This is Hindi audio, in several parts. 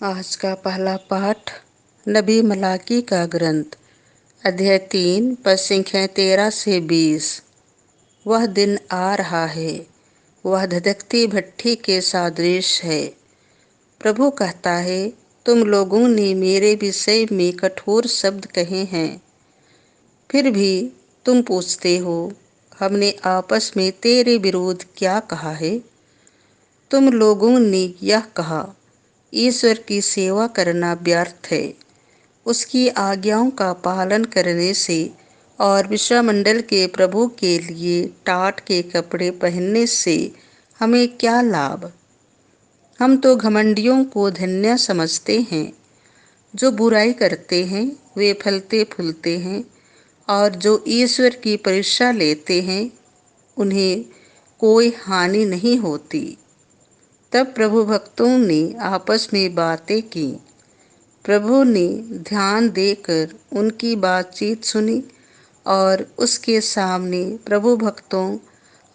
आज का पहला पाठ नबी मलाकी का ग्रंथ, अध्याय 3, पद संख्या 13 से 20। वह दिन आ रहा है, वह धधकती भट्ठी के सदृश है। प्रभु कहता है, तुम लोगों ने मेरे विषय में कठोर शब्द कहे हैं। फिर भी तुम पूछते हो, हमने आपस में तेरे विरोध क्या कहा है? तुम लोगों ने यह कहा, ईश्वर की सेवा करना व्यर्थ है। उसकी आज्ञाओं का पालन करने से और विश्वमंडल के प्रभु के लिए टाट के कपड़े पहनने से हमें क्या लाभ? हम तो घमंडियों को धन्य समझते हैं। जो बुराई करते हैं वे फलते फूलते हैं, और जो ईश्वर की परीक्षा लेते हैं उन्हें कोई हानि नहीं होती। तब प्रभु भक्तों ने आपस में बातें की। प्रभु ने ध्यान देकर उनकी बातचीत सुनी और उसके सामने प्रभु भक्तों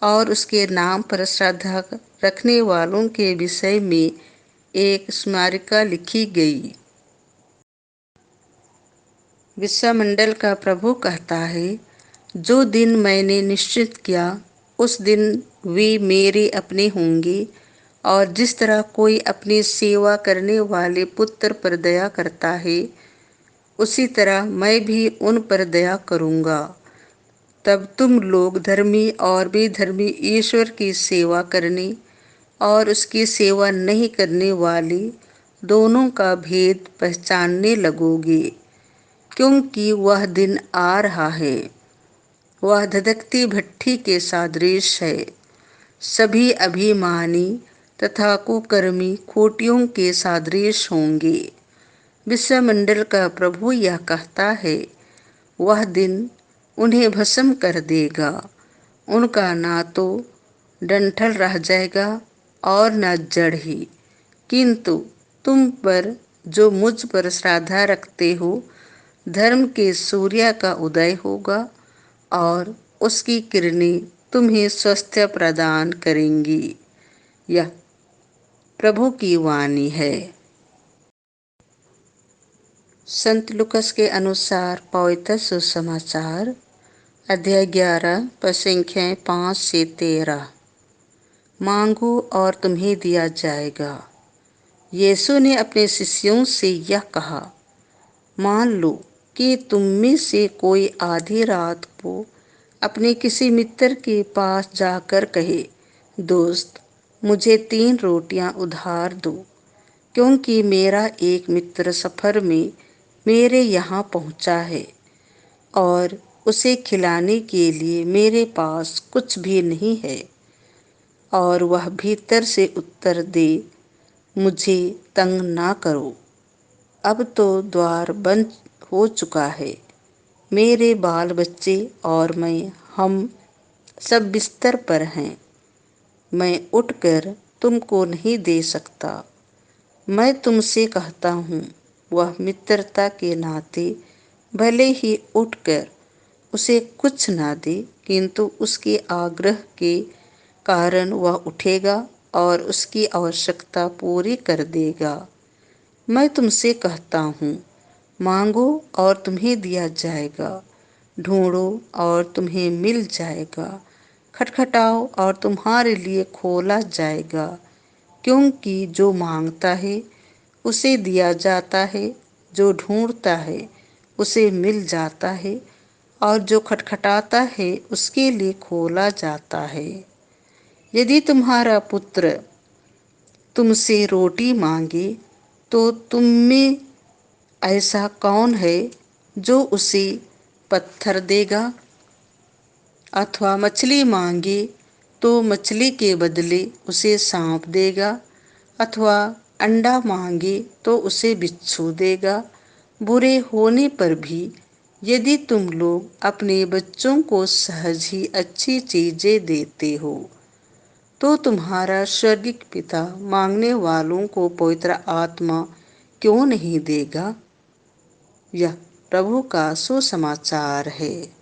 और उसके नाम पर श्रद्धा रखने वालों के विषय में एक स्मारिका लिखी गई। विश्वमंडल का प्रभु कहता है, जो दिन मैंने निश्चित किया उस दिन वे मेरे अपने होंगे, और जिस तरह कोई अपनी सेवा करने वाले पुत्र पर दया करता है, उसी तरह मैं भी उन पर दया करूँगा। तब तुम लोग धर्मी और बेधर्मी ईश्वर की सेवा करने और उसकी सेवा नहीं करने वाले दोनों का भेद पहचानने लगोगे, क्योंकि वह दिन आ रहा है, वह धधकती भट्ठी के सदृश है। सभी अभिमानी तथा कुकर्मी खोटियों के सदृश होंगे। विश्वमंडल का प्रभु यह कहता है, वह दिन उन्हें भस्म कर देगा। उनका ना तो डंठल रह जाएगा और न जड़ ही। किंतु तुम पर जो मुझ पर श्रद्धा रखते हो, धर्म के सूर्य का उदय होगा और उसकी किरणें तुम्हें स्वास्थ्य प्रदान करेंगी। यह प्रभु की वाणी है। संत लूकास के अनुसार पवित्र सुसमाचार, अध्याय 11, पद संख्याएं 5 से 13। मांगो और तुम्हें दिया जाएगा। यीशु ने अपने शिष्यों से यह कहा, मान लो कि तुम में से कोई आधी रात को अपने किसी मित्र के पास जाकर कहे, दोस्त, मुझे 3 रोटियां उधार दो, क्योंकि मेरा एक मित्र सफ़र में मेरे यहाँ पहुँचा है और उसे खिलाने के लिए मेरे पास कुछ भी नहीं है। और वह भीतर से उत्तर दे, मुझे तंग ना करो, अब तो द्वार बंद हो चुका है, मेरे बाल बच्चे और मैं हम सब बिस्तर पर हैं, मैं उठकर तुमको नहीं दे सकता। मैं तुमसे कहता हूँ, वह मित्रता के नाते भले ही उठकर उसे कुछ ना दे, किंतु उसके आग्रह के कारण वह उठेगा और उसकी आवश्यकता पूरी कर देगा। मैं तुमसे कहता हूँ, मांगो और तुम्हें दिया जाएगा, ढूंढो और तुम्हें मिल जाएगा, खटखटाओ और तुम्हारे लिए खोला जाएगा। क्योंकि जो मांगता है उसे दिया जाता है, जो ढूंढता है उसे मिल जाता है, और जो खटखटाता है उसके लिए खोला जाता है। यदि तुम्हारा पुत्र तुमसे रोटी मांगे तो तुम में ऐसा कौन है जो उसे पत्थर देगा? अथवा मछली मांगे तो मछली के बदले उसे सांप देगा? अथवा अंडा मांगे तो उसे बिच्छू देगा? बुरे होने पर भी यदि तुम लोग अपने बच्चों को सहज ही अच्छी चीजें देते हो, तो तुम्हारा स्वर्गीय पिता मांगने वालों को पवित्र आत्मा क्यों नहीं देगा? यह प्रभु का सुसमाचार है।